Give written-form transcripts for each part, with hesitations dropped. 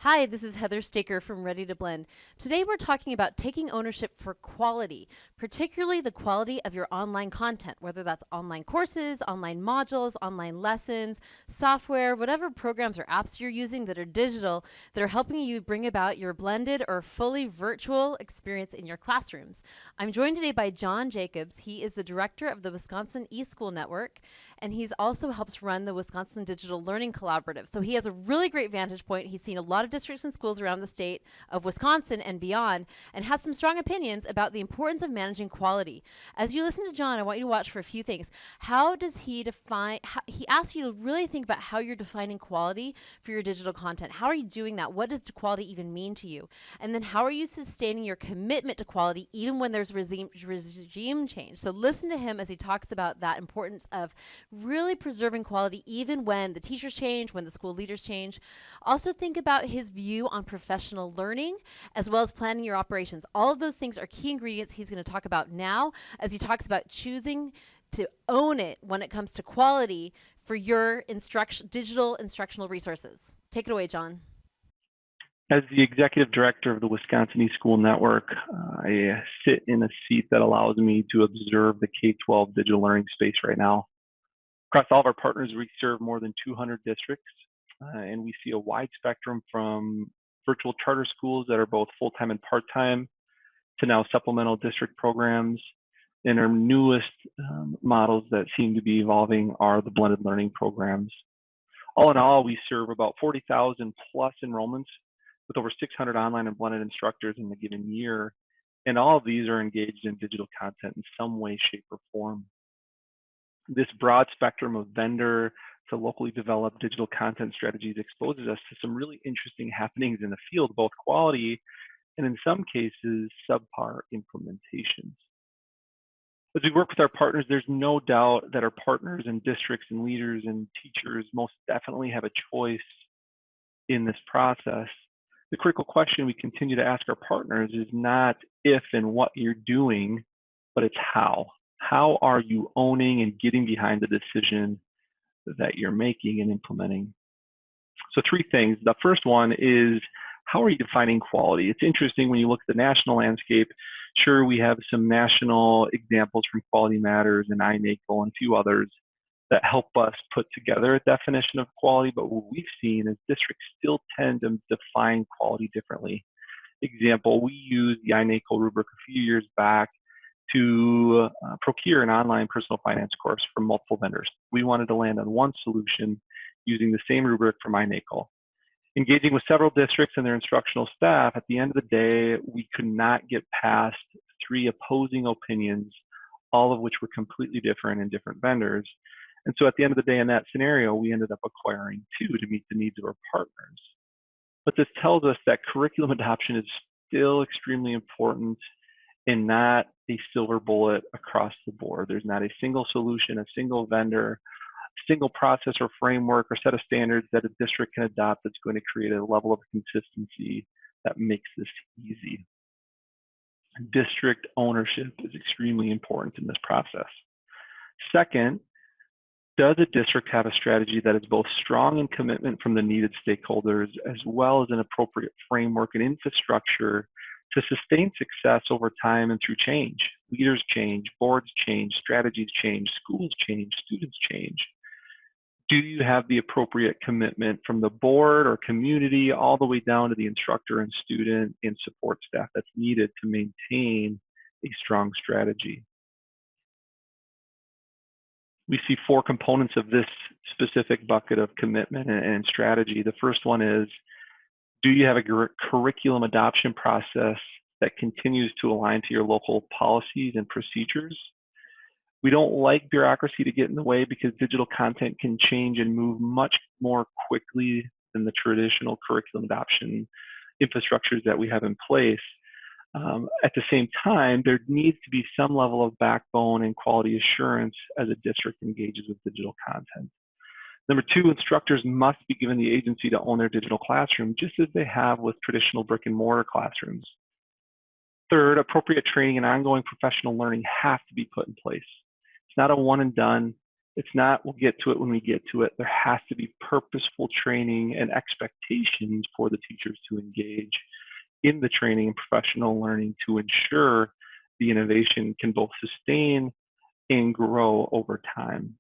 Hi, this is Heather Staker from Ready to Blend. Today we're talking about taking ownership for quality, particularly the quality of your online content, whether that's online courses, online modules, online lessons, software, whatever programs or apps you're using that are digital that are helping you bring about your blended or fully virtual experience in your classrooms. I'm joined today by John Jacobs. He is the director of the Wisconsin eSchool Network, and he's also helps run the Wisconsin Digital Learning Collaborative. So he has a really great vantage point. He's seen a lot of districts and schools around the state of Wisconsin and beyond, and has some strong opinions about the importance of managing quality. As you listen to John, I want you to watch for a few things. How does he define, he asks you to really think about how you're defining quality for your digital content. How are you doing that? What does quality even mean to you? And then how are you sustaining your commitment to quality even when there's regime change? So listen to him as he talks about that importance of really preserving quality even when the teachers change, when the school leaders change. Also think about his view on professional learning as well as planning your operations. All of those things are key ingredients he's going to talk about now as he talks about choosing to own it when it comes to quality for your digital instructional resources. Take it away, John. As the executive director of the Wisconsin eSchool Network, I sit in a seat that allows me to observe the K-12 digital learning space right now. Across all of our partners, we serve more than 200 districts, and we see a wide spectrum from virtual charter schools that are both full-time and part-time to now supplemental district programs. And our newest models that seem to be evolving are the blended learning programs. All in all, we serve about 40,000 plus enrollments with over 600 online and blended instructors in the given year. And all of these are engaged in digital content in some way, shape, or form. This broad spectrum of vendor to locally developed digital content strategies exposes us to some really interesting happenings in the field, both quality and in some cases, subpar implementations. As we work with our partners, there's no doubt that our partners and districts and leaders and teachers most definitely have a choice in this process. The critical question we continue to ask our partners is not if and what you're doing, but it's how. How are you owning and getting behind the decision that you're making and implementing? So 3 things. The first one is, how are you defining quality? It's interesting when you look at the national landscape. Sure, we have some national examples from Quality Matters and iNACOL and a few others that help us put together a definition of quality, but what we've seen is districts still tend to define quality differently. Example, we used the iNACOL rubric a few years back to procure an online personal finance course from multiple vendors. We wanted to land on one solution using the same rubric from iNACOL. Engaging with several districts and their instructional staff, at the end of the day, we could not get past 3 opposing opinions, all of which were completely different in different vendors. And so at the end of the day, in that scenario, we ended up acquiring 2 to meet the needs of our partners. But this tells us that curriculum adoption is still extremely important and not a silver bullet across the board. There's not a single solution, a single vendor, single process or framework or set of standards that a district can adopt that's going to create a level of consistency that makes this easy. District ownership is extremely important in this process. Second, does a district have a strategy that is both strong in commitment from the needed stakeholders as well as an appropriate framework and infrastructure to sustain success over time and through change? Leaders change, boards change, strategies change, schools change, students change. Do you have the appropriate commitment from the board or community all the way down to the instructor and student and support staff that's needed to maintain a strong strategy? We see 4 components of this specific bucket of commitment and strategy. The first one is, do you have a curriculum adoption process that continues to align to your local policies and procedures? We don't like bureaucracy to get in the way because digital content can change and move much more quickly than the traditional curriculum adoption infrastructures that we have in place. At the same time, there needs to be some level of backbone and quality assurance as a district engages with digital content. Number 2, instructors must be given the agency to own their digital classroom, just as they have with traditional brick and mortar classrooms. Third, appropriate training and ongoing professional learning have to be put in place. It's not a one and done. It's not, we'll get to it when we get to it. There has to be purposeful training and expectations for the teachers to engage in the training and professional learning to ensure the innovation can both sustain and grow over time.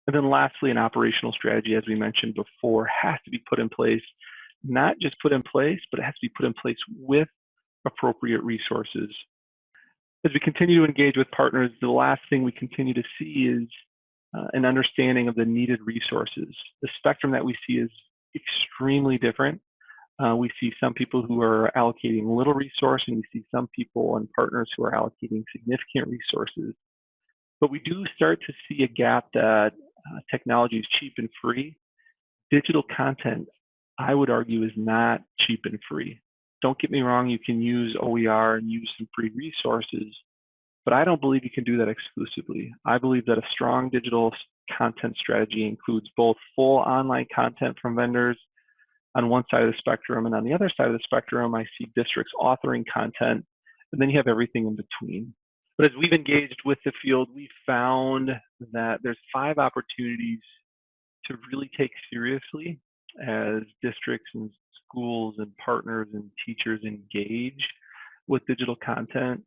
And then lastly, an operational strategy, as we mentioned before, has to be put in place, not just put in place, but it has to be put in place with appropriate resources. As we continue to engage with partners, the last thing we continue to see is an understanding of the needed resources. The spectrum that we see is extremely different. We see some people who are allocating little resource, and we see some people and partners who are allocating significant resources. But we do start to see a gap that technology is cheap and free. Digital content, I would argue, is not cheap and free. Don't get me wrong, you can use OER and use some free resources, but I don't believe you can do that exclusively. I believe that a strong digital content strategy includes both full online content from vendors on one side of the spectrum, and on the other side of the spectrum, I see districts authoring content, and then you have everything in between. But as we've engaged with the field, we found that there's 5 opportunities to really take seriously as districts and schools and partners and teachers engage with digital content.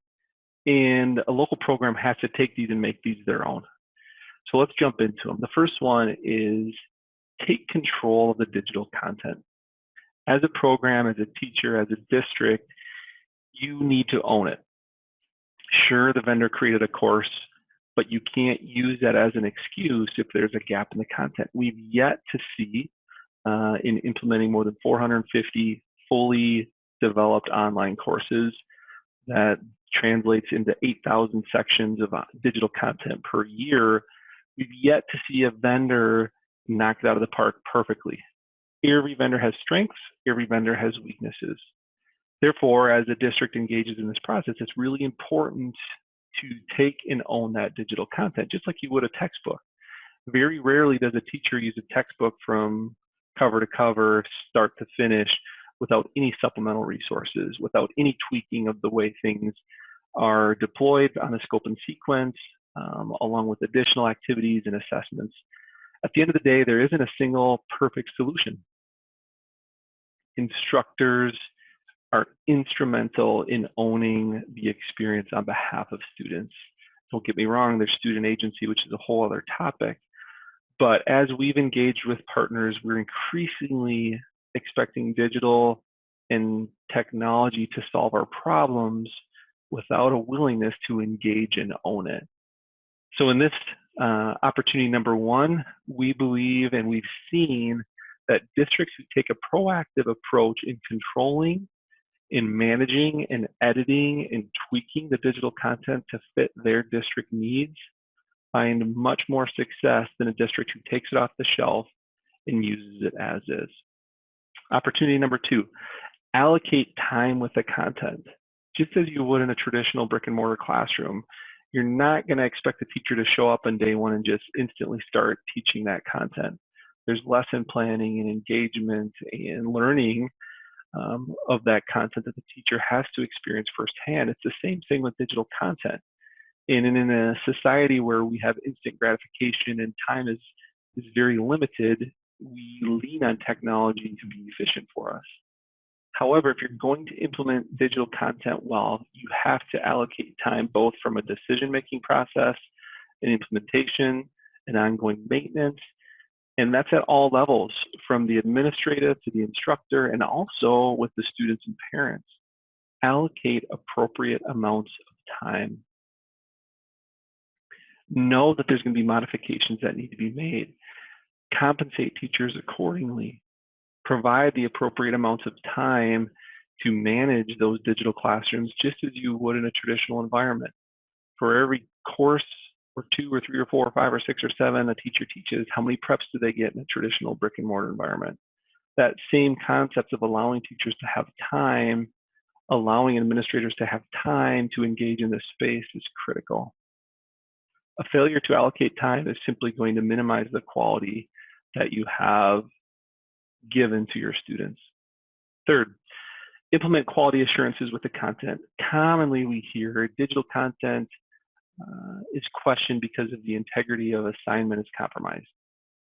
And a local program has to take these and make these their own. So let's jump into them. The first one is take control of the digital content. As a program, as a teacher, as a district, you need to own it. Sure, the vendor created a course, but you can't use that as an excuse if there's a gap in the content. We've yet to see in implementing more than 450 fully developed online courses that translates into 8,000 sections of digital content per year. We've yet to see a vendor knock it out of the park perfectly. Every vendor has strengths, every vendor has weaknesses. Therefore, as a district engages in this process, it's really important to take and own that digital content, just like you would a textbook. Very rarely does a teacher use a textbook from cover to cover, start to finish, without any supplemental resources, without any tweaking of the way things are deployed on a scope and sequence, along with additional activities and assessments. At the end of the day, there isn't a single perfect solution. Instructors are instrumental in owning the experience on behalf of students. Don't get me wrong, there's student agency, which is a whole other topic. But as we've engaged with partners, we're increasingly expecting digital and technology to solve our problems without a willingness to engage and own it. So in this opportunity number 1, we believe and we've seen that districts who take a proactive approach in controlling, in managing and editing and tweaking the digital content to fit their district needs find much more success than a district who takes it off the shelf and uses it as is. Opportunity number 2, allocate time with the content. Just as you would in a traditional brick and mortar classroom, you're not going to expect the teacher to show up on day 1 and just instantly start teaching that content. There's lesson planning and engagement and learning of that content that the teacher has to experience firsthand. It's the same thing with digital content. And in a society where we have instant gratification and time is very limited, we lean on technology to be efficient for us. However, if you're going to implement digital content well, you have to allocate time both from a decision-making process and implementation and ongoing maintenance. And that's at all levels, from the administrative to the instructor, and also with the students and parents. Allocate appropriate amounts of time. Know that there's going to be modifications that need to be made. Compensate teachers accordingly. Provide the appropriate amounts of time to manage those digital classrooms just as you would in a traditional environment. For every course or 2 or 3 or 4 or 5 or 6 or 7 a teacher teaches, how many preps do they get in a traditional brick and mortar environment? That same concept of allowing teachers to have time, allowing administrators to have time to engage in this space is critical. A failure to allocate time is simply going to minimize the quality that you have given to your students. Third, implement quality assurances with the content. Commonly we hear digital content is questioned because of the integrity of assignment is compromised.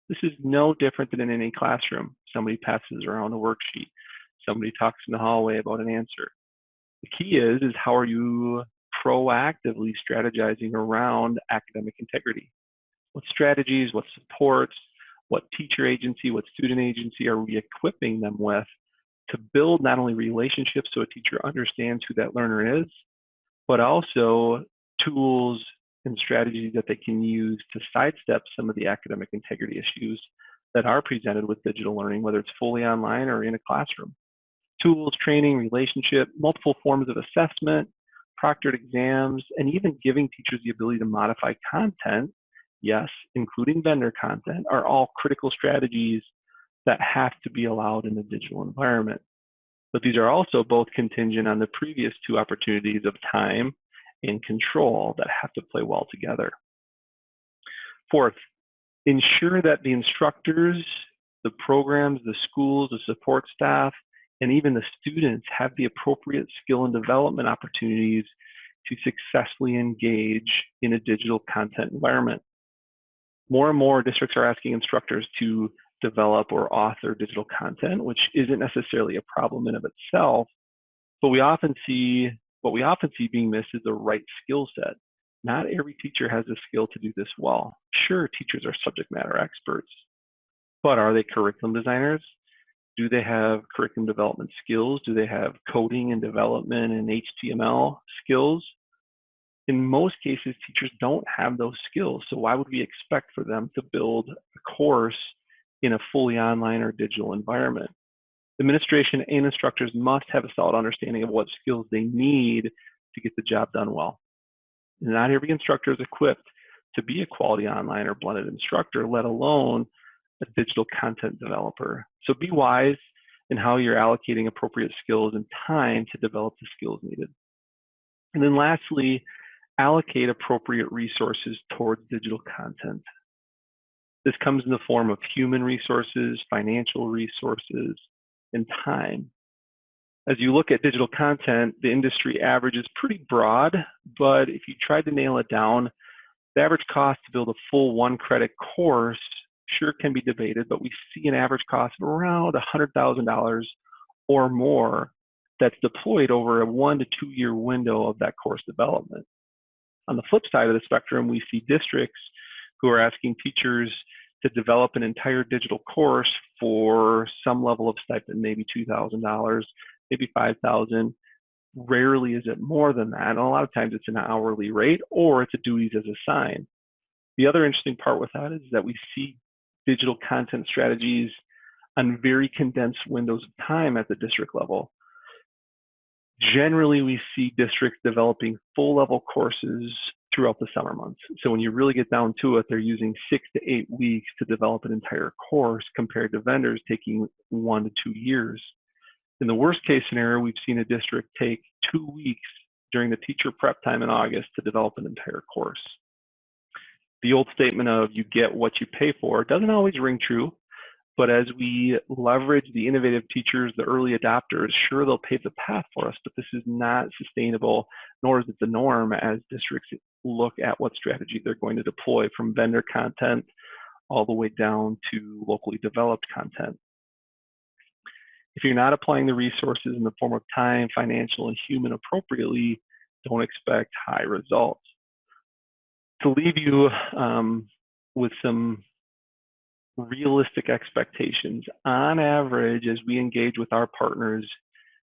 This is no different than in any classroom. Somebody passes around a worksheet. Somebody talks in the hallway about an answer. The key is how are you proactively strategizing around academic integrity? What strategies, what supports, what teacher agency, what student agency are we equipping them with to build not only relationships so a teacher understands who that learner is, but also tools and strategies that they can use to sidestep some of the academic integrity issues that are presented with digital learning, whether it's fully online or in a classroom. Tools, training, relationship, multiple forms of assessment, proctored exams, and even giving teachers the ability to modify content, yes, including vendor content, are all critical strategies that have to be allowed in the digital environment. But these are also both contingent on the previous two opportunities of time and control that have to play well together. Fourth, ensure that the instructors, the programs, the schools, the support staff, and even the students have the appropriate skill and development opportunities to successfully engage in a digital content environment. More and more districts are asking instructors to develop or author digital content, which isn't necessarily a problem in of itself, but what we often see being missed is the right skill set. Not every teacher has the skill to do this well. Sure, teachers are subject matter experts, but are they curriculum designers? Do they have curriculum development skills? Do they have coding and development and HTML skills? In most cases, teachers don't have those skills. So why would we expect for them to build a course in a fully online or digital environment? Administration and instructors must have a solid understanding of what skills they need to get the job done well. Not every instructor is equipped to be a quality online or blended instructor, let alone a digital content developer. So be wise in how you're allocating appropriate skills and time to develop the skills needed. And then lastly, allocate appropriate resources towards digital content. This comes in the form of human resources, financial resources, and time. As you look at digital content, the industry average is pretty broad, but if you tried to nail it down, the average cost to build a full 1-credit course sure can be debated, but we see an average cost of around $100,000 or more that's deployed over a 1 to 2 year window of that course development. On the flip side of the spectrum, we see districts who are asking teachers to develop an entire digital course for some level of stipend, maybe $2,000, maybe $5,000. Rarely is it more than that. And a lot of times it's an hourly rate or it's a duties as assigned. The other interesting part with that is that we see digital content strategies on very condensed windows of time at the district level. Generally, we see districts developing full-level courses throughout the summer months. So when you really get down to it, they're using 6 to 8 weeks to develop an entire course compared to vendors taking 1 to 2 years. In the worst case scenario, we've seen a district take 2 weeks during the teacher prep time in August to develop an entire course. The old statement of you get what you pay for doesn't always ring true, but as we leverage the innovative teachers, the early adopters, sure, they'll pave the path for us, but this is not sustainable, nor is it the norm as districts look at what strategy they're going to deploy from vendor content all the way down to locally developed content. If you're not applying the resources in the form of time, financial, and human appropriately, don't expect high results. To leave you with some realistic expectations, on average, as we engage with our partners,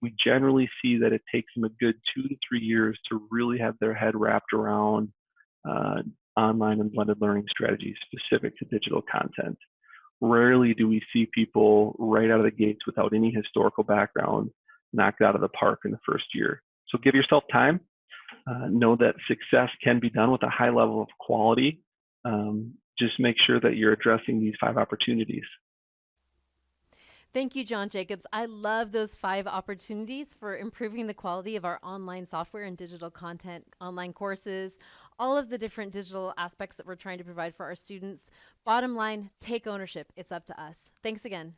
we generally see that it takes them a good 2 to 3 years to really have their head wrapped around online and blended learning strategies specific to digital content. Rarely do we see people right out of the gates without any historical background knocked out of the park in the first year. So give yourself time. Know that success can be done with a high level of quality. Just make sure that you're addressing these 5 opportunities. Thank you, John Jacobs. I love those 5 opportunities for improving the quality of our online software and digital content, online courses, all of the different digital aspects that we're trying to provide for our students. Bottom line, take ownership. It's up to us. Thanks again.